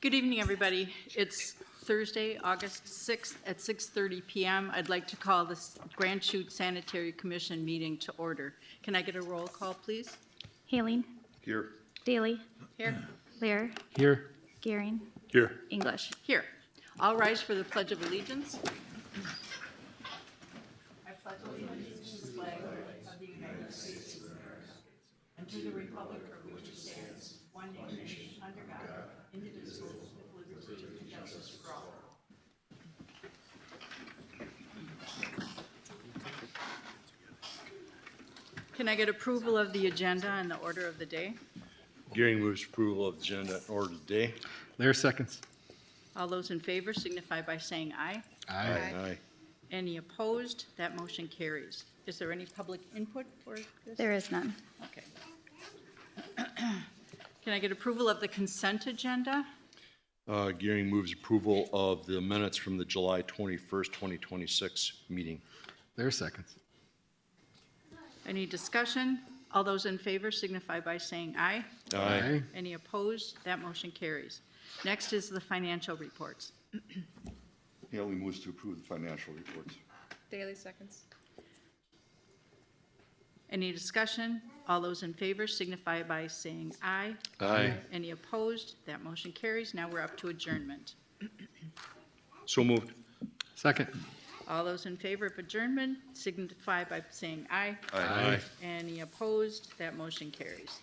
Good evening, everybody. It's Thursday, August 6th at 6:30 p.m. I'd like to call this Grand Chute Sanitary Commission meeting to order. Can I get a roll call, please? Haling. Here. Daly. Here. Lear. Here. Gearing. Here. English. Here. All rise for the Pledge of Allegiance. I pledge allegiance to the flag of the United States of America and to the republic for which it stands, one nation, under God, indivisible, with liberty and justice for all. Can I get approval of the agenda and the order of the day? Gearing moves approval of the agenda in order today. Lear seconds. All those in favor signify by saying aye. Aye. Any opposed? That motion carries. Is there any public input for this? There is none. Okay. Can I get approval of the consent agenda? Gearing moves approval of the minutes from the July 21st, 2026 meeting. Lear seconds. Any discussion? All those in favor signify by saying aye. Aye. Any opposed? That motion carries. Next is the financial reports. Haley moves to approve the financial reports. Daily seconds. Any discussion? All those in favor signify by saying aye. Aye. Any opposed? That motion carries. Now we're up to adjournment. So moved. Second. All those in favor of adjournment signify by saying aye. Aye. Any opposed? That motion carries.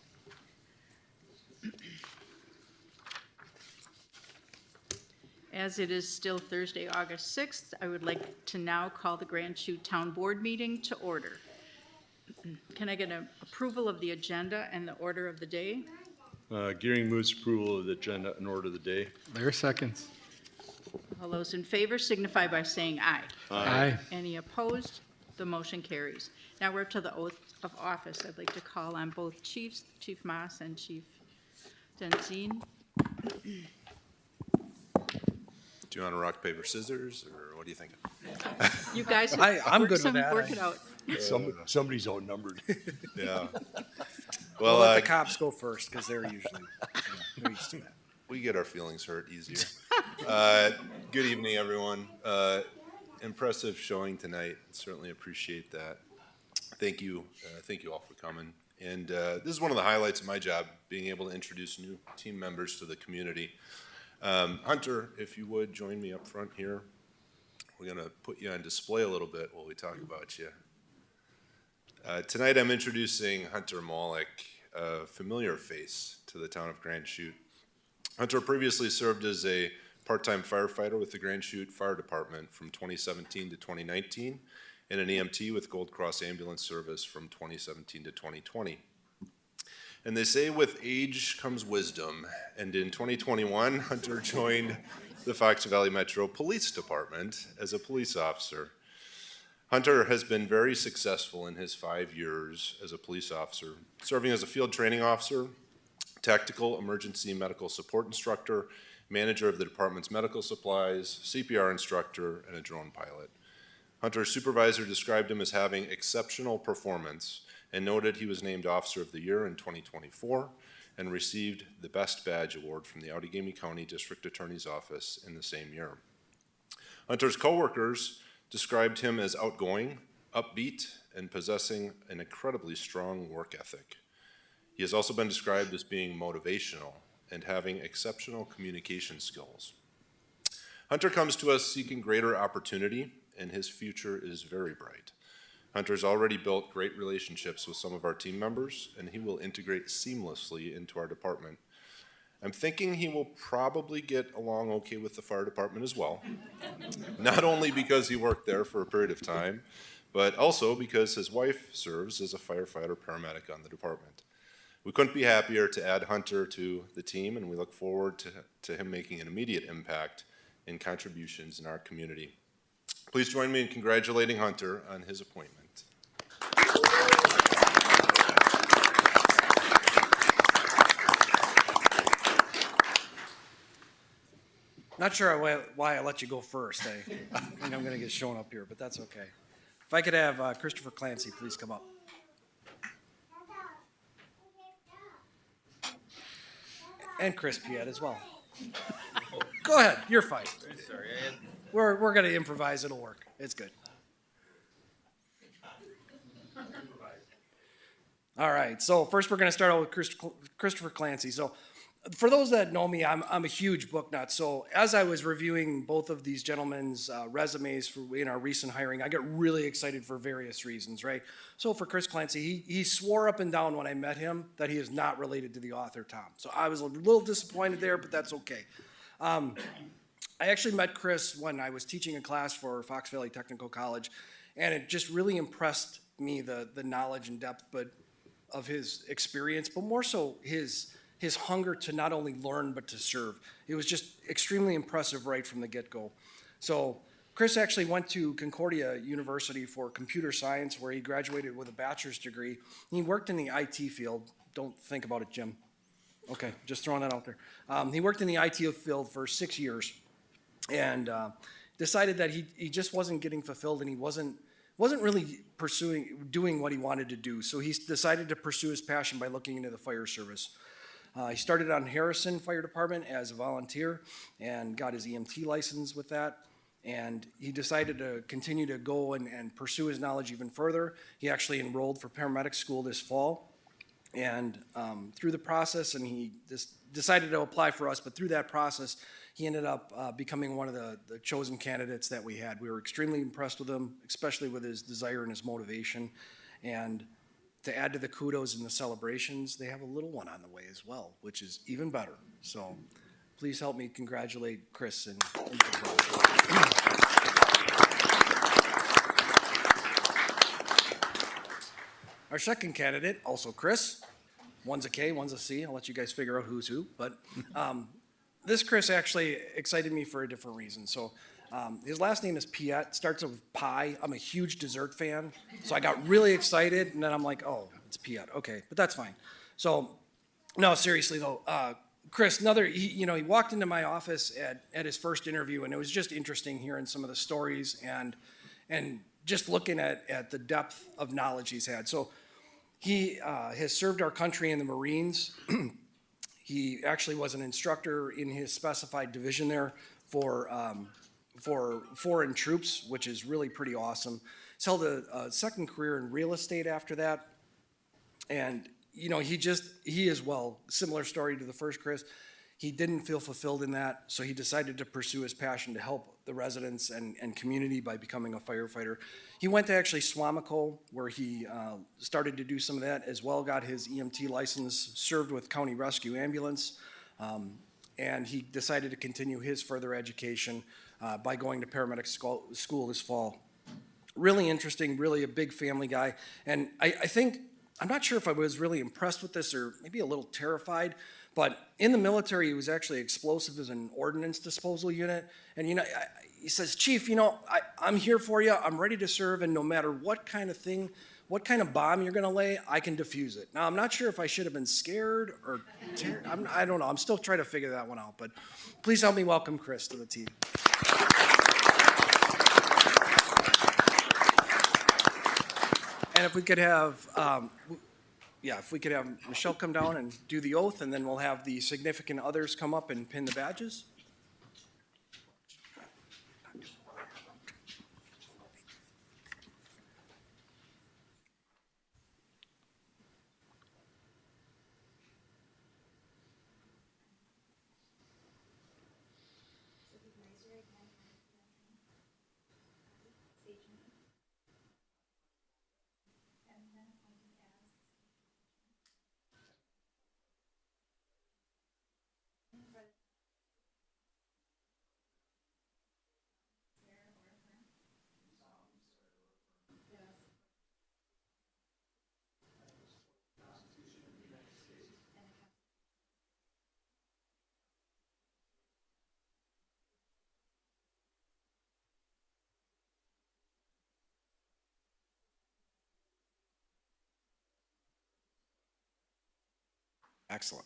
As it is still Thursday, August 6th, I would like to now call the Grand Chute Town Board meeting to order. Can I get an approval of the agenda and the order of the day? Gearing moves approval of the agenda in order of the day. Lear seconds. All those in favor signify by saying aye. Aye. Any opposed? The motion carries. Now we're up to the oath of office. I'd like to call on both chiefs, Chief Moss and Chief Denzine. Do you want to rock, paper, scissors, or what do you think? You guys, I'm good with that. work it out. Somebody's outnumbered. Yeah. We'll Well, let the cops go first because they're usually they're used to that. we get our feelings hurt easier. Good evening, everyone. Impressive showing tonight. Certainly appreciate that. Thank you all for coming. And this is one of the highlights of my job, being able to introduce new team members to the community. Hunter, if you would join me up front here. We're going to put you on display a little bit while we talk about you. Tonight I'm introducing Hunter Malik, a familiar face to the town of Grand Chute. Hunter previously served as a part-time firefighter with the Grand Chute Fire Department from 2017 to 2019 and an EMT with Gold Cross Ambulance Service from 2017 to 2020. And they say with age comes wisdom, and in 2021, Hunter joined the Fox Valley Metro Police Department as a police officer. Hunter has been very successful in his 5 years as a police officer, serving as a field training officer, tactical emergency medical support instructor, manager of the department's medical supplies, CPR instructor, and a drone pilot. Hunter's supervisor described him as having exceptional performance and noted he was named Officer of the Year in 2024 and received the Best Badge Award from the Outagamie County District Attorney's Office in the same year. Hunter's coworkers described him as outgoing, upbeat, and possessing an incredibly strong work ethic. He has also been described as being motivational and having exceptional communication skills. Hunter comes to us seeking greater opportunity, and his future is very bright. Hunter's already built great relationships with some of our team members, and he will integrate seamlessly into our department. I'm thinking he will probably get along okay with the fire department as well, not only because he worked there for a period of time, but also because his wife serves as a firefighter paramedic on the department. We couldn't be happier to add Hunter to the team, and we look forward to him making an immediate impact and contributions in our community. Please join me in congratulating Hunter on his appointment. Not sure why I let you go first. I think I'm going to get shown up here, but that's okay. If I could have Christopher Clancy please come up. And Chris Piet as well. Go ahead, you're fine. We're gonna improvise, it'll work. It's good. All right, so first we're gonna start out with Christopher Clancy. So for those that know me, I'm a huge book nut. So as I was reviewing both of these gentlemen's resumes in our recent hiring, I got really excited for various reasons, right? So for Chris Clancy, he swore up and down when I met him that he is not related to the author Tom. So I was a little disappointed there, but that's okay. I actually met Chris when I was teaching a class for Fox Valley Technical College, and it just really impressed me, the knowledge and depth of his experience, but more so his hunger to not only learn but to serve. It was just extremely impressive right from the get-go. So Chris actually went to Concordia University for computer science, where he graduated with a bachelor's degree. He worked in the IT field. Don't think about it, Jim. Okay, just throwing that out there. He worked in the IT field for 6 years, and decided that he just wasn't getting fulfilled, and he wasn't really doing what he wanted to do. So he decided to pursue his passion by looking into the fire service. He started on Harrison Fire Department as a volunteer and got his EMT license with that. And he decided to continue to go and pursue his knowledge even further. He actually enrolled for paramedic school this fall. And through the process, and he decided to apply for us, but through that process, he ended up becoming one of the chosen candidates that we had. We were extremely impressed with him, especially with his desire and his motivation. And to add to the kudos and the celebrations, they have a little one on the way as well, which is even better. So please help me congratulate Chris and our second candidate, also Chris. One's a K, one's a C. I'll let you guys figure out who's who. But this Chris actually excited me for a different reason. So his last name is Piet, starts with pie. I'm a huge dessert fan, so I got really excited, and then I'm like, oh, it's Piet. Okay, but that's fine. So, no, seriously though, Chris, he walked into my office at his first interview, and it was just interesting hearing some of the stories and just looking at the depth of knowledge he's had. So he has served our country in the Marines. He actually was an instructor in his specified division there for foreign troops, which is really pretty awesome. He's held a second career in real estate after that. And, he as well, similar story to the first Chris, he didn't feel fulfilled in that, so he decided to pursue his passion to help the residents and community by becoming a firefighter. He went to actually Swamico, where he started to do some of that as well, got his EMT license, served with County Rescue Ambulance, and he decided to continue his further education by going to paramedic school this fall. Really interesting, really a big family guy. And I think, I'm not sure if I was really impressed with this or maybe a little terrified, but in the military, he was actually explosive as an ordnance disposal unit. And, he says, Chief, I'm here for you. I'm ready to serve. And no matter what kind of bomb you're going to lay, I can defuse it. Now, I'm not sure if I should have been scared or I don't know. I'm still trying to figure that one out. But please help me welcome Chris to the team. And if we could have, Michelle come down and do the oath, and then we'll have the significant others come up and pin the badges. Excellent.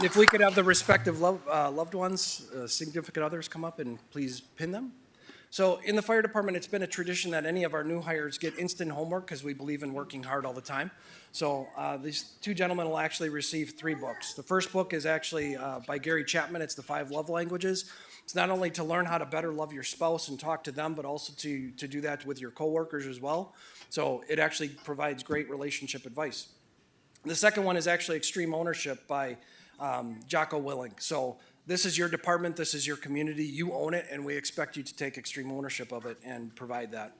If we could have the respective loved ones, significant others come up and please pin them. So in the fire department, it's been a tradition that any of our new hires get instant homework because we believe in working hard all the time. So these two gentlemen will actually receive 3 books. The first book is actually by Gary Chapman. It's the 5 love languages. It's not only to learn how to better love your spouse and talk to them, but also to do that with your coworkers as well. So it actually provides great relationship advice. The second one is actually Extreme Ownership by Jocko Willing. So this is your department, this is your community, you own it, and we expect you to take extreme ownership of it and provide that.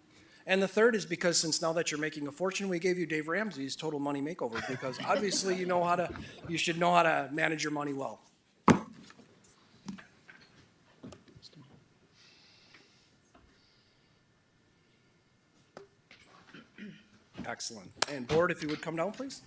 And the third is because since now that you're making a fortune, we gave you Dave Ramsey's Total Money Makeover, because obviously you should know how to manage your money well. Excellent. And board, if you would come down, please.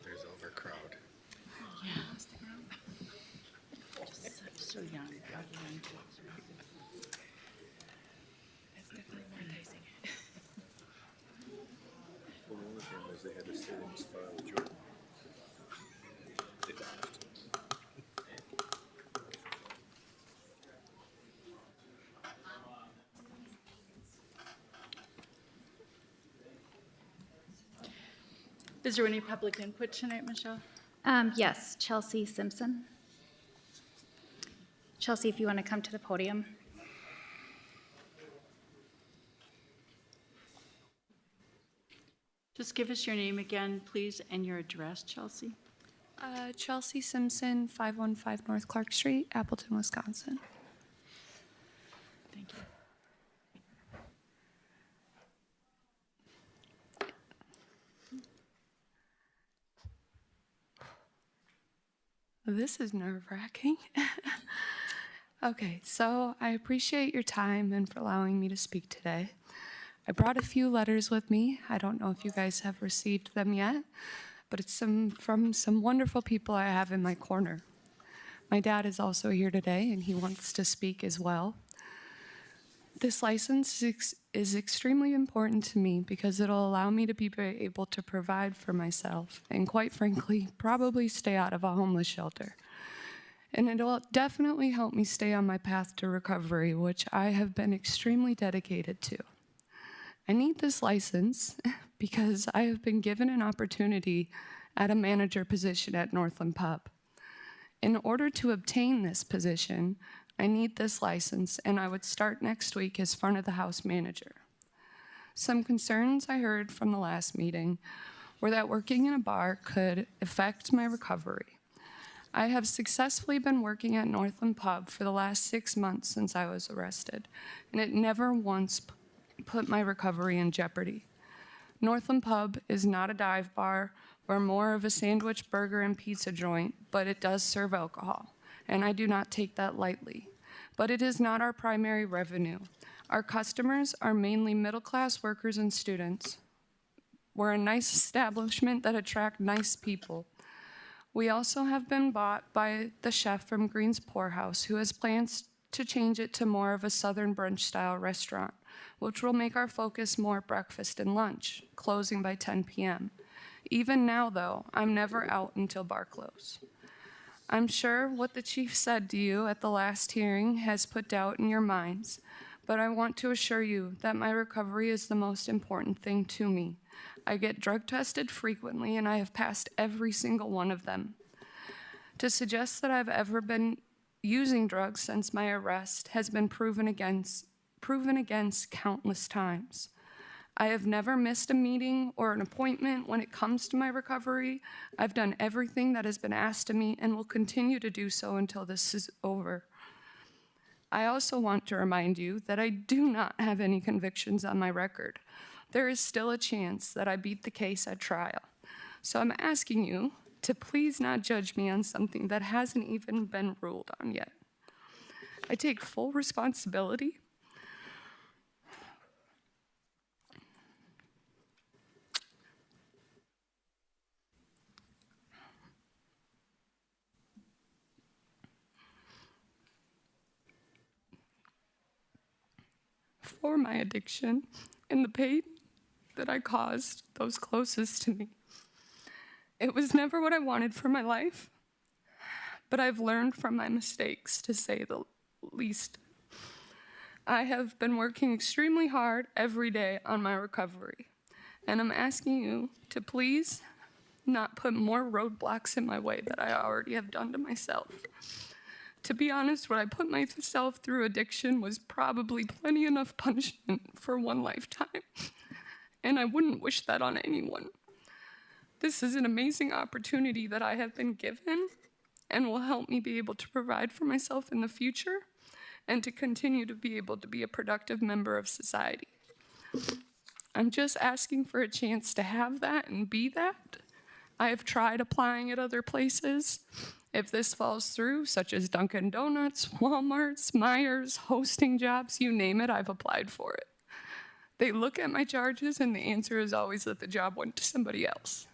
There's overcrowd. So young. Is there any public input tonight, Michelle? Yes, Chelsea Simpson. Chelsea, if you want to come to the podium. Just give us your name again, please, and your address, Chelsea. Chelsea Simpson, 515 North Clark Street, Appleton, Wisconsin. Thank you. This is nerve-wracking. Okay, so I appreciate your time and for allowing me to speak today. I brought a few letters with me. I don't know if you guys have received them yet, but it's from some wonderful people I have in my corner. My dad is also here today, and he wants to speak as well. This license is extremely important to me because it'll allow me to be able to provide for myself and, quite frankly, probably stay out of a homeless shelter. And it'll definitely help me stay on my path to recovery, which I have been extremely dedicated to. I need this license because I have been given an opportunity at a manager position at Northland Pub. In order to obtain this position, I need this license, and I would start next week as front of the house manager. Some concerns I heard from the last meeting were that working in a bar could affect my recovery. I have successfully been working at Northland Pub for the last 6 months since I was arrested, and it never once put my recovery in jeopardy. Northland Pub is not a dive bar or more of a sandwich, burger, and pizza joint, but it does serve alcohol, and I do not take that lightly. But it is not our primary revenue. Our customers are mainly middle-class workers and students. We're a nice establishment that attracts nice people. We also have been bought by the chef from Green's Poorhouse, who has plans to change it to more of a Southern brunch-style restaurant, which will make our focus more breakfast and lunch, closing by 10 p.m. Even now, though, I'm never out until bar close. I'm sure what the chief said to you at the last hearing has put doubt in your minds, but I want to assure you that my recovery is the most important thing to me. I get drug tested frequently, and I have passed every single one of them. To suggest that I've ever been using drugs since my arrest has been proven against countless times. I have never missed a meeting or an appointment when it comes to my recovery. I've done everything that has been asked of me and will continue to do so until this is over. I also want to remind you that I do not have any convictions on my record. There is still a chance that I beat the case at trial. So I'm asking you to please not judge me on something that hasn't even been ruled on yet. I take full responsibility for my addiction and the pain that I caused those closest to me. It was never what I wanted for my life, but I've learned from my mistakes, to say the least. I have been working extremely hard every day on my recovery, and I'm asking you to please not put more roadblocks in my way that I already have done to myself. To be honest, what I put myself through addiction was probably plenty enough punishment for one lifetime, and I wouldn't wish that on anyone. This is an amazing opportunity that I have been given and will help me be able to provide for myself in the future and to continue to be able to be a productive member of society. I'm just asking for a chance to have that and be that. I have tried applying at other places. If this falls through, such as Dunkin' Donuts, Walmart's, Myers, hosting jobs, you name it, I've applied for it. They look at my charges and the answer is always that the job went to somebody else.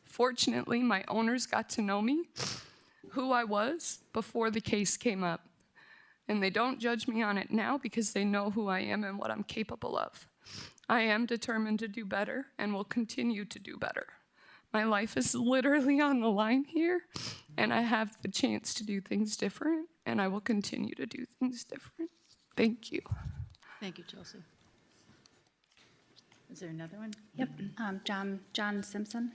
Fortunately, my owners got to know me, who I was, before the case came up. And they don't judge me on it now because they know who I am and what I'm capable of. I am determined to do better and will continue to do better. My life is literally on the line here, and I have the chance to do things different, and I will continue to do things different. Thank you. Thank you, Chelsea. Is there another one? Yep. John Simpson.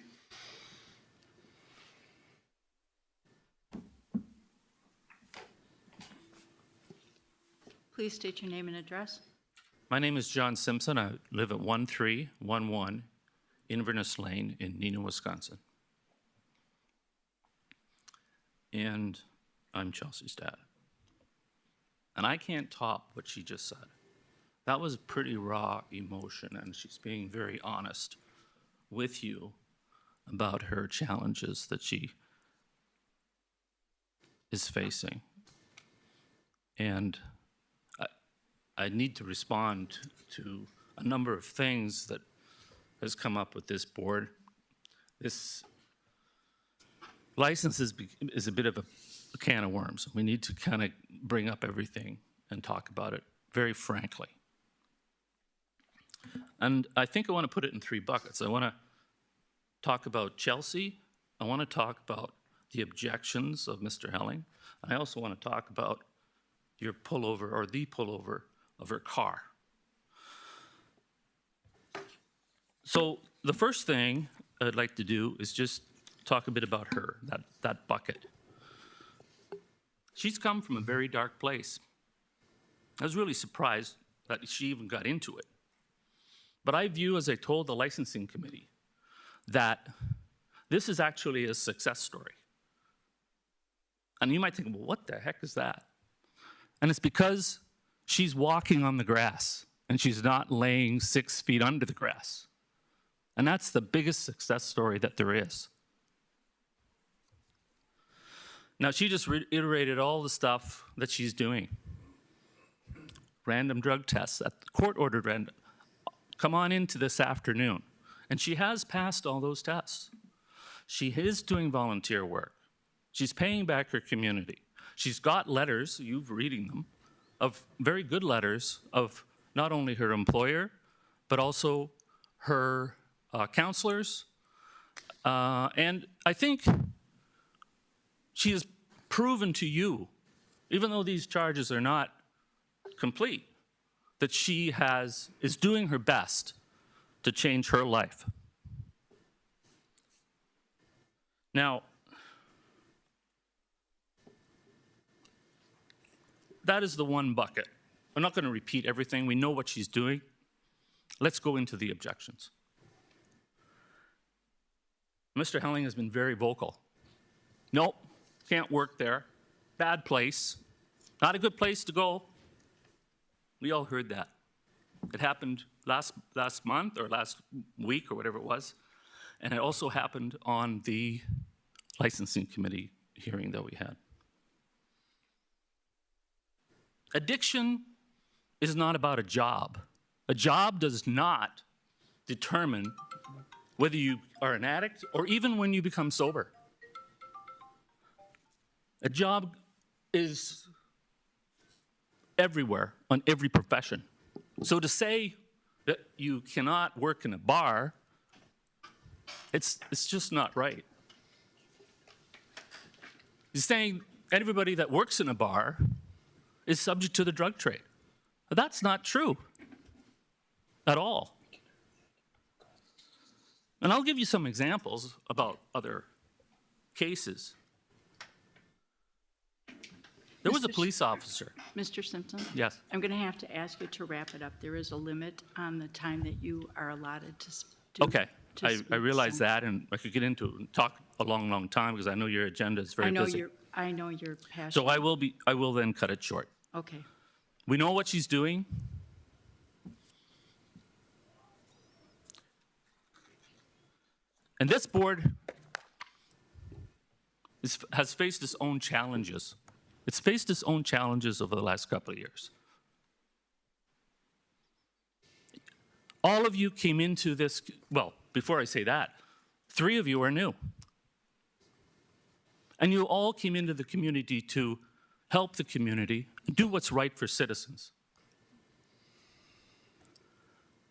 Please state your name and address. My name is John Simpson. I live at 1311 Inverness Lane in Neenah, Wisconsin. And I'm Chelsea's dad. And I can't top what she just said. That was pretty raw emotion, and she's being very honest with you about her challenges that she is facing. And I need to respond to a number of things that has come up with this board. This license is a bit of a can of worms. We need to kind of bring up everything and talk about it very frankly. And I think I want to put it in three buckets. I want to talk about Chelsea. I want to talk about the objections of Mr. Helling. And I also want to talk about your pullover or the pullover of her car. So the first thing I'd like to do is just talk a bit about her, that bucket. She's come from a very dark place. I was really surprised that she even got into it. But I view, as I told the licensing committee, that this is actually a success story. And you might think, well, what the heck is that? And it's because she's walking on the grass and she's not laying 6 feet under the grass. And that's the biggest success story that there is. Now, she just reiterated all the stuff that she's doing. Random drug tests, court-ordered random. Come on into this afternoon. And she has passed all those tests. She is doing volunteer work. She's paying back her community. She's got letters, you've reading them, of very good letters of not only her employer, but also her counselors. And I think she has proven to you, even though these charges are not complete, that she is doing her best to change her life. Now, that is the one bucket. I'm not going to repeat everything. We know what she's doing. Let's go into the objections. Mr. Helling has been very vocal. Nope, can't work there. Bad place. Not a good place to go. We all heard that. It happened last month or last week or whatever it was. And it also happened on the licensing committee hearing that we had. Addiction is not about a job. A job does not determine whether you are an addict or even when you become sober. A job is everywhere on every profession. So to say that you cannot work in a bar, it's just not right. He's saying everybody that works in a bar is subject to the drug trade. But that's not true at all. And I'll give you some examples about other cases. There was a police officer. Mr. Simpson? Yes. I'm going to have to ask you to wrap it up. There is a limit on the time that you are allotted to Okay. I speak, realize so- that, and I could get into it and talk a long, long time because I know your agenda is very busy. I know you're passionate. So I will then cut it short. Okay. We know what she's doing. And this board has faced its own challenges. It's faced its own challenges over the last couple of years. All of you came into this, well, before I say that, 3 of you are new. And you all came into the community to help the community, do what's right for citizens.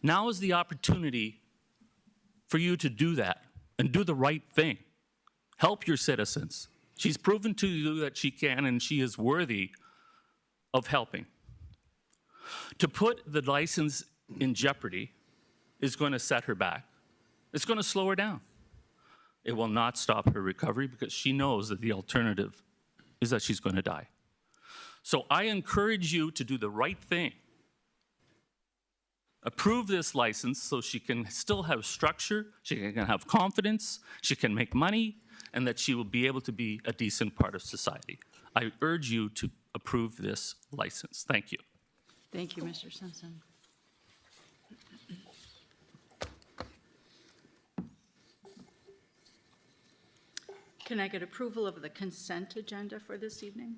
Now is the opportunity for you to do that and do the right thing. Help your citizens. She's proven to you that she can, and she is worthy of helping. To put the license in jeopardy is going to set her back. It's going to slow her down. It will not stop her recovery because she knows that the alternative is that she's going to die. So I encourage you to do the right thing. Approve this license so she can still have structure, she can have confidence, she can make money, and that she will be able to be a decent part of society. I urge you to approve this license. Thank you. Thank you, Mr. Simpson. Can I get approval of the consent agenda for this evening?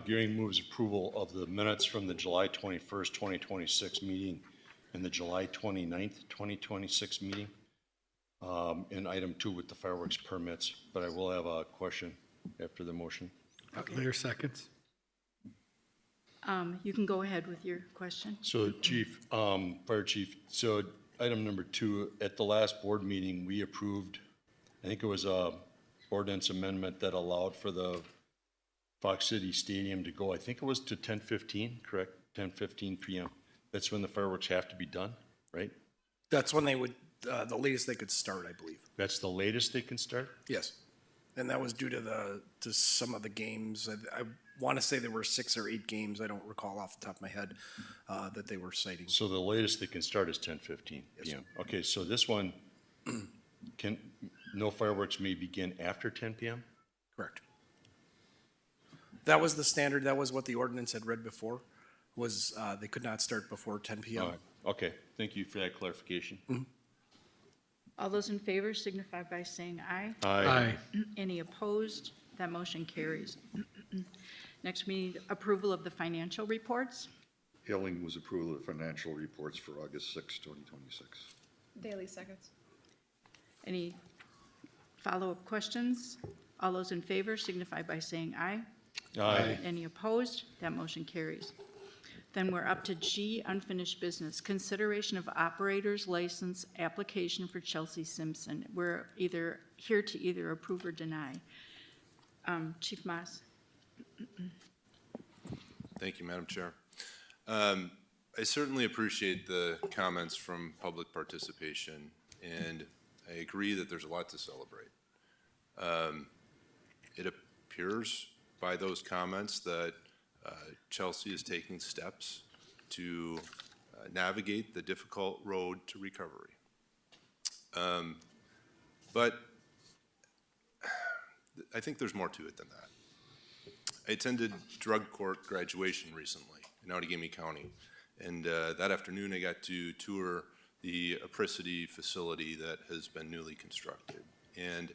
Gearing moves approval of the minutes from the July 21st, 2026 meeting and the July 29th, 2026 meeting. And item 2 with the fireworks permits, but I will have a question after the motion. Later seconds. You can go ahead with your question. So Chief, Fire Chief, so item number 2, at the last board meeting, we approved, I think it was a ordinance amendment that allowed for the Fox City Stadium to go, I think it was to 10:15, correct? 10:15 p.m. That's when the fireworks have to be done, right? That's when they would, the latest they could start, I believe. That's the latest they can start? Yes. And that was due to some of the games. I want to say there were 6 or 8 games, I don't recall off the top of my head, that they were citing. So the latest they can start is 10:15 p.m. Okay, so this one, no fireworks may begin after 10 p.m.? Correct. That was the standard, that was what the ordinance had read before, was they could not start before 10 p.m. All right. Okay, thank you for that clarification. All those in favor signify by saying aye. Aye. Any opposed? That motion carries. Next, we need approval of the financial reports. Ailing moves approval of the financial reports for August 6, 2026. Daily seconds. Any follow-up questions? All those in favor signify by saying aye. Aye. Any opposed? That motion carries. Then we're up to G, unfinished business. Consideration of operator's license application for Chelsea Simpson. We're either here to either approve or deny. Chief Moss. Thank you, Madam Chair. I certainly appreciate the comments from public participation, and I agree that there's a lot to celebrate. It appears by those comments that Chelsea is taking steps to navigate the difficult road to recovery. But I think there's more to it than that. I attended drug court graduation recently in Outagamie County, and that afternoon I got to tour the Apricity facility that has been newly constructed. And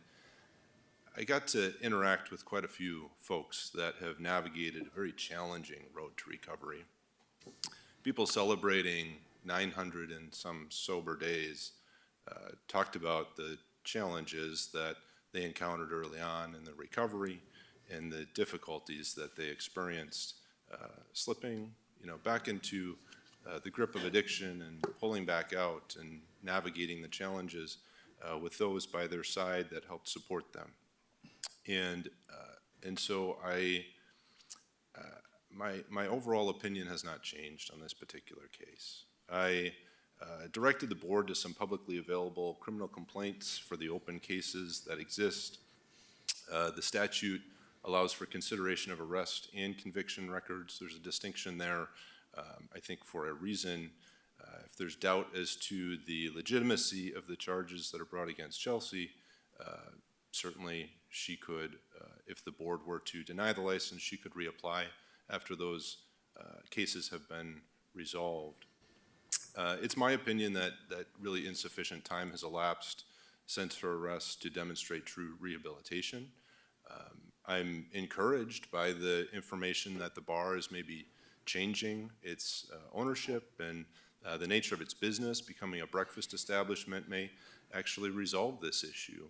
I got to interact with quite a few folks that have navigated a very challenging road to recovery. People celebrating 900 and some sober days talked about the challenges that they encountered early on in the recovery and the difficulties that they experienced slipping, back into the grip of addiction and pulling back out and navigating the challenges with those by their side that helped support them. And so my overall opinion has not changed on this particular case. I directed the board to some publicly available criminal complaints for the open cases that exist. The statute allows for consideration of arrest and conviction records. There's a distinction there, I think, for a reason. If there's doubt as to the legitimacy of the charges that are brought against Chelsea, certainly she could, if the board were to deny the license, she could reapply after those cases have been resolved. It's my opinion that really insufficient time has elapsed since her arrest to demonstrate true rehabilitation. I'm encouraged by the information that the bar is maybe changing its ownership and the nature of its business. Becoming a breakfast establishment may actually resolve this issue.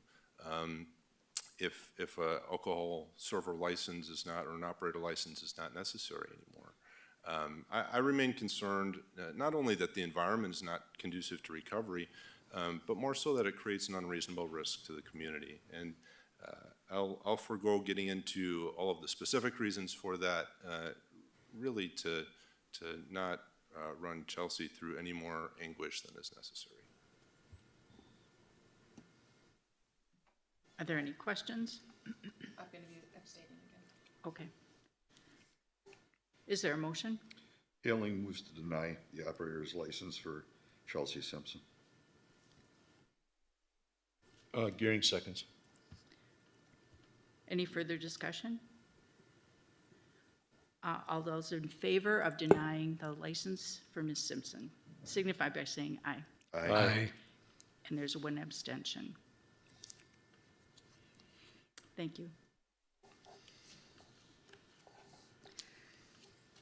If an alcohol server license is not, or an operator license is not necessary anymore. I remain concerned not only that the environment is not conducive to recovery, but more so that it creates an unreasonable risk to the community. And I'll forego getting into all of the specific reasons for that, really to not run Chelsea through any more anguish than is necessary. Are there any questions? I'm going to be abstaining again. Okay. Is there a motion? Ailing moves to deny the operator's license for Chelsea Simpson. Gearing seconds. Any further discussion? All those in favor of denying the license for Ms. Simpson signify by saying aye. Aye. And there's one abstention. Thank you.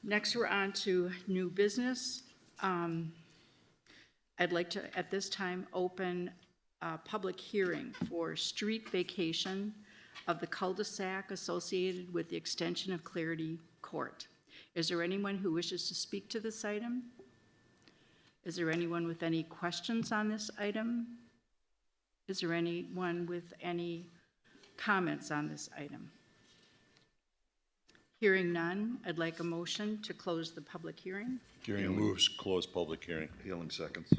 Next, we're on to new business. I'd like to, at this time, open a public hearing for street vacation of the cul-de-sac associated with the extension of Clarity Court. Is there anyone who wishes to speak to this item? Is there anyone with any questions on this item? Is there anyone with any comments on this item? Hearing none, I'd like a motion to close the public hearing. Gearing moves, close public hearing. Ailing seconds.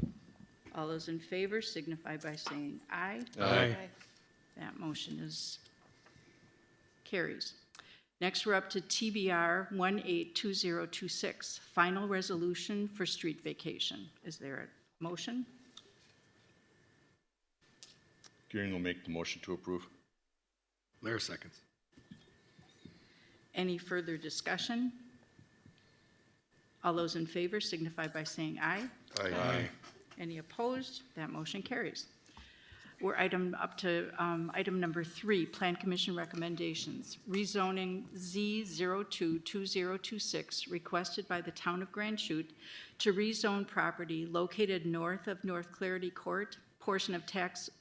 All those in favor signify by saying aye. Aye. That motion is carries. Next, we're up to TBR 182026, final resolution for street vacation. Is there a motion? Gearing will make the motion to approve. Mayor seconds. Any further discussion? All those in favor signify by saying aye. Aye. Any opposed? That motion carries. We're up to item number 3, Plan Commission recommendations. Rezoning Z022026 requested by the Town of Grand Chute to rezone property located north of North Clarity Court, portion of tax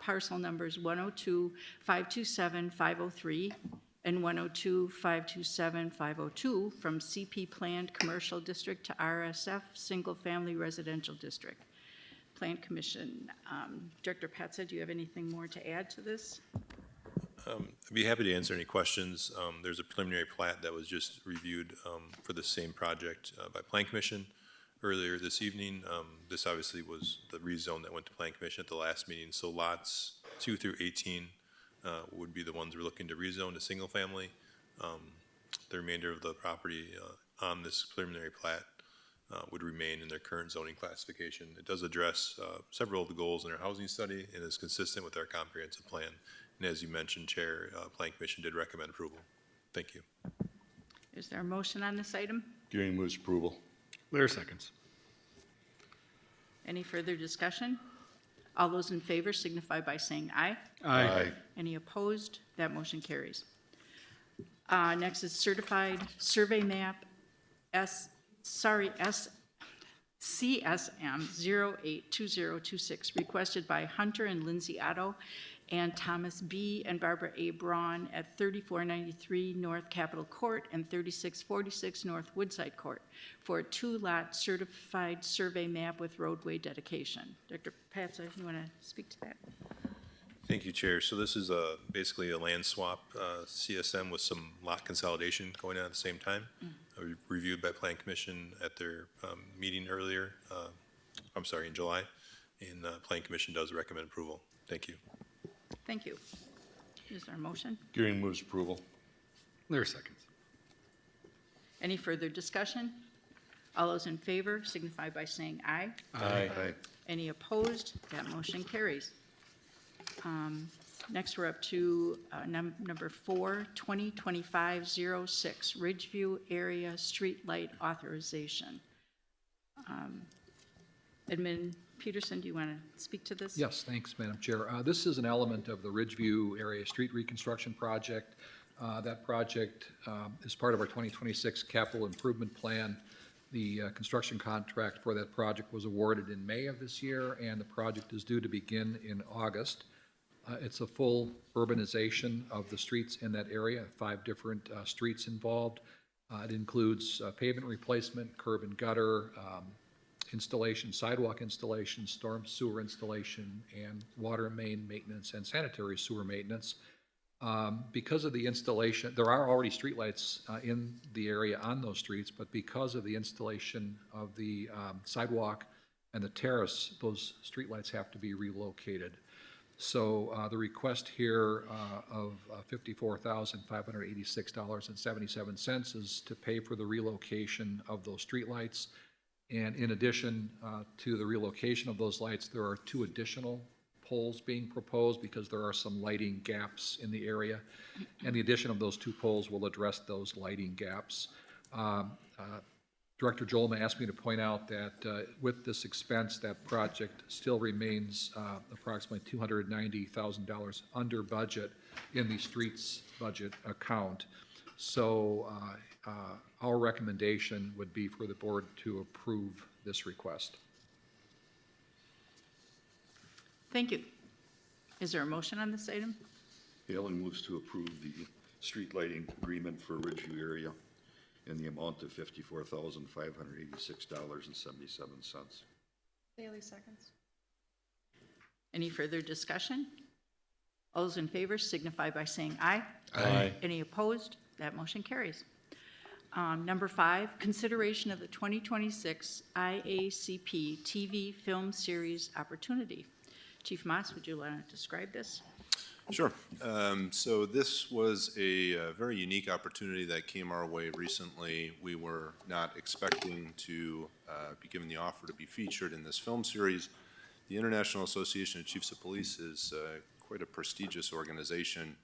parcel numbers 102-527-503 and 102-527-502 from CP Planned Commercial District to RSF Single Family Residential District. Plan Commission. Director Patsa, do you have anything more to add to this? I'd be happy to answer any questions. There's a preliminary plat that was just reviewed for the same project by Plan Commission earlier this evening. This obviously was the rezone that went to Plan Commission at the last meeting. So lots 2 through 18 would be the ones we're looking to rezone to single family. The remainder of the property on this preliminary plat would remain in their current zoning classification. It does address several of the goals in our housing study and is consistent with our comprehensive plan. And as you mentioned, Chair, Plan Commission did recommend approval. Thank you. Is there a motion on this item? Gearing moves approval. Lair seconds. Any further discussion? All those in favor signify by saying aye. Aye. Any opposed? That motion carries. Next is certified survey map CSM 082026, requested by Hunter and Lindsay Otto and Thomas B. and Barbara A. Braun at 3493 North Capitol Court and 3646 North Woodside Court for a 2-lot certified survey map with roadway dedication. Dr. Patsa, you want to speak to that? Thank you, Chair. So this is basically a land swap CSM with some lot consolidation going on at the same time. Reviewed by Plan Commission at their meeting earlier, in July, and Plan Commission does recommend approval. Thank you. Thank you. Is there a motion? Gearing moves approval. Lair seconds. Any further discussion? All those in favor signify by saying aye. Aye. Any opposed? That motion carries. Next, we're up to number 4, 2025-06, Ridgeview Area Streetlight Authorization. Admin Peterson, do you want to speak to this? Yes, thanks, Madam Chair. This is an element of the Ridgeview Area Street Reconstruction Project. That project is part of our 2026 Capital Improvement Plan. The construction contract for that project was awarded in May of this year, and the project is due to begin in August. It's a full urbanization of the streets in that area, 5 different streets involved. It includes pavement replacement, curb and gutter, installation, sidewalk installation, storm sewer installation, and water main maintenance and sanitary sewer maintenance. Because of the installation, there are already streetlights in the area on those streets, but because of the installation of the sidewalk and the terrace, those streetlights have to be relocated. So the request here of $54,586.77 is to pay for the relocation of those streetlights. And in addition to the relocation of those lights, there are 2 additional poles being proposed because there are some lighting gaps in the area. And the addition of those 2 poles will address those lighting gaps. Director Jolma asked me to point out that with this expense, that project still remains approximately $290,000 under budget in the streets budget account. So our recommendation would be for the board to approve this request. Thank you. Is there a motion on this item? Galen moves to approve the street lighting agreement for Ridgeview area in the amount of $54,586.77. Bailey seconds. Any further discussion? All those in favor signify by saying aye. Aye. Any opposed? That motion carries. Number 5, consideration of the 2026 IACP TV film series opportunity. Chief Moss, would you want to describe this? Sure. So this was a very unique opportunity that came our way recently. We were not expecting to be given the offer to be featured in this film series. The International Association of Chiefs of Police is quite a prestigious organization,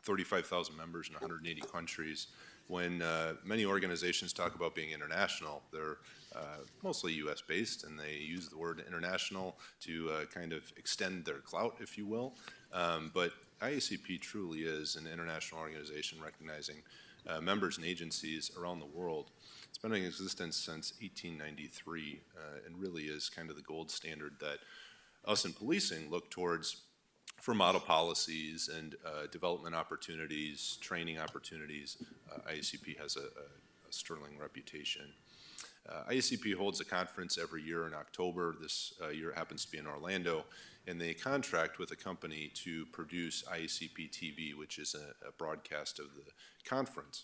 35,000 members in 180 countries. When many organizations talk about being international, they're mostly US-based, and they use the word international to kind of extend their clout, if you will. But IACP truly is an international organization recognizing members and agencies around the world. It's been in existence since 1893 and really is kind of the gold standard that us in policing look towards for model policies and development opportunities, training opportunities. IACP has a sterling reputation. IACP holds a conference every year in October. This year it happens to be in Orlando, and they contract with a company to produce IACP TV, which is a broadcast of the conference.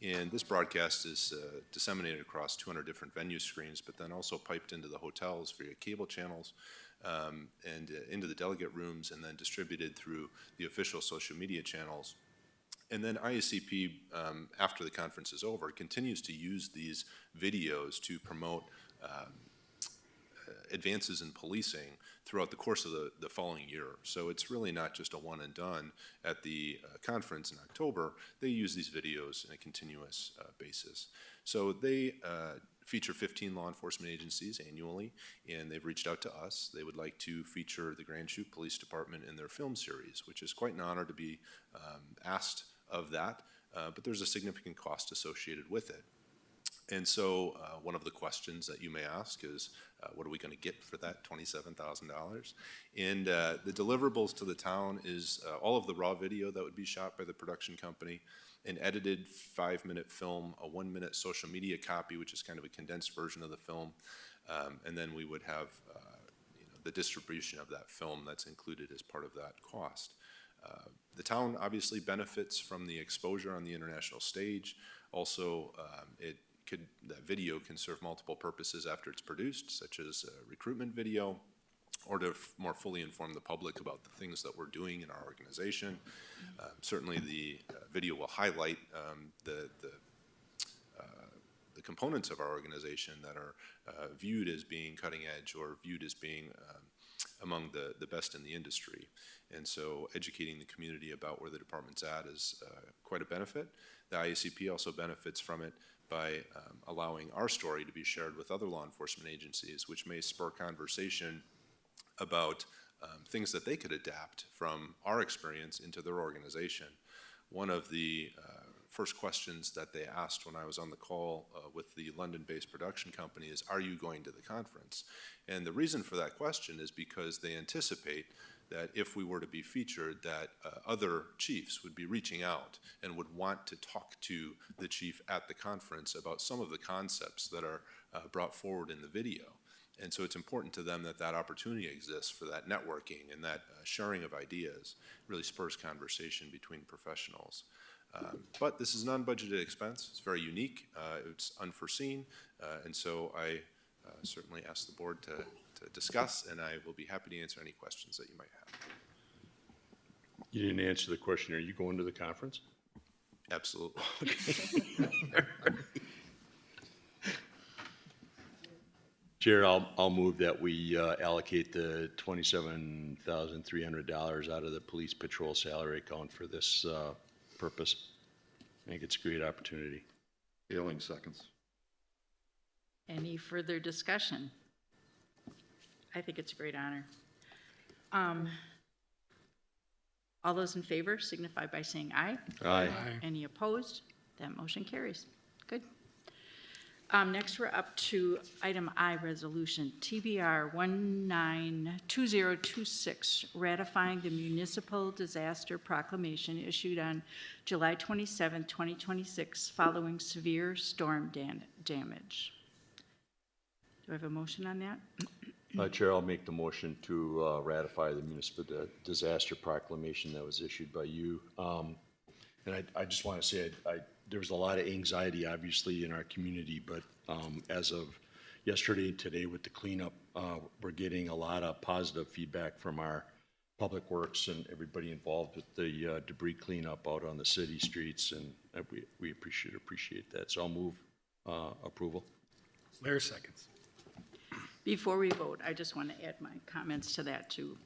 And this broadcast is disseminated across 200 different venue screens, but then also piped into the hotels via cable channels and into the delegate rooms, and then distributed through the official social media channels. And then IACP, after the conference is over, continues to use these videos to promote advances in policing throughout the course of the following year. So it's really not just a one and done at the conference in October. They use these videos in a continuous basis. So they feature 15 law enforcement agencies annually, and they've reached out to us. They would like to feature the Grand Chute Police Department in their film series, which is quite an honor to be asked of that, but there's a significant cost associated with it. And so one of the questions that you may ask is, what are we going to get for that $27,000? And the deliverables to the town is all of the raw video that would be shot by the production company, an edited 5-minute film, a 1-minute social media copy, which is kind of a condensed version of the film, and then we would have the distribution of that film that's included as part of that cost. The town obviously benefits from the exposure on the international stage. Also, that video can serve multiple purposes after it's produced, such as a recruitment video, or to more fully inform the public about the things that we're doing in our organization. Certainly the video will highlight the components of our organization that are viewed as being cutting edge or viewed as being among the best in the industry. And so educating the community about where the department's at is quite a benefit. The IACP also benefits from it by allowing our story to be shared with other law enforcement agencies, which may spur conversation about things that they could adapt from our experience into their organization. One of the first questions that they asked when I was on the call with the London-based production company is, are you going to the conference? And the reason for that question is because they anticipate that if we were to be featured, that other chiefs would be reaching out and would want to talk to the chief at the conference about some of the concepts that are brought forward in the video. And so it's important to them that that opportunity exists for that networking and that sharing of ideas really spurs conversation between professionals. But this is an unbudgeted expense. It's very unique. It's unforeseen. And so I certainly ask the board to discuss, and I will be happy to answer any questions that you might have. You didn't answer the question. Are you going to the conference? Absolutely. Chair, I'll move that we allocate the $27,300 out of the police patrol salary account for this purpose. I think it's a great opportunity. Ailing seconds. Any further discussion? I think it's a great honor. All those in favor signify by saying aye. Aye. Any opposed? That motion carries. Good. Next, we're up to item I, resolution TBR 192026, ratifying the municipal disaster proclamation issued on July 27, 2026, following severe storm damage. Do I have a motion on that? Chair, I'll make the motion to ratify the municipal disaster proclamation that was issued by you. And I just want to say there was a lot of anxiety, obviously, in our community, but as of yesterday and today with the cleanup, we're getting a lot of positive feedback from our public works and everybody involved with the debris cleanup out on the city streets, and we appreciate that. So I'll move approval. Lair seconds. Before we vote, I just want to add my comments to that too.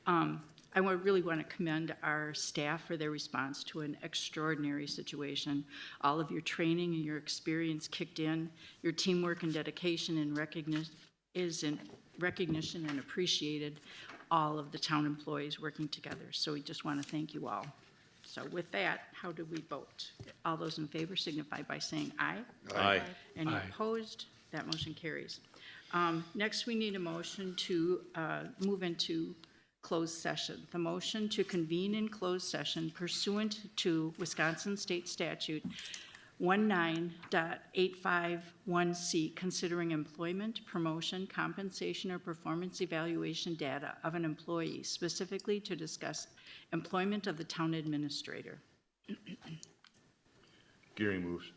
I really want to commend our staff for their response to an extraordinary situation. All of your training and your experience kicked in. Your teamwork and dedication and recognition and appreciated all of the town employees working together. So we just want to thank you all. So with that, how do we vote? All those in favor signify by saying aye. Aye. Any Aye. opposed? That motion carries. Next, we need a motion to move into closed session. The motion to convene in closed session pursuant to Wisconsin State Statute 19.851C, considering employment, promotion, compensation, or performance evaluation data of an employee, specifically to discuss employment of the town administrator. Gary moves.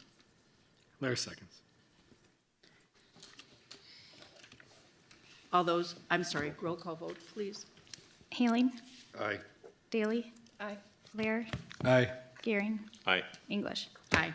Lair seconds. All those, I'm sorry, roll call vote, please. Haling, Aye. Daly. Aye. Lair, Aye. Gearing. Aye. English. Aye.